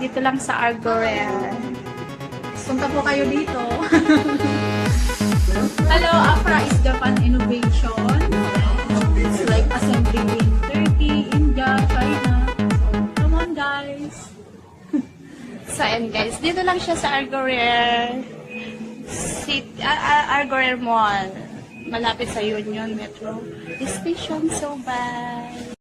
Dito lang sa Argorel. Punta po kayo dito. Hello, Afra is Japan Innovation. It's like assembling in Turkey, India, China. Come on, guys. So, and guys, dito lang siya sa Argorel Argorel Mall. Malapit sa Union Metro Station. So, bye.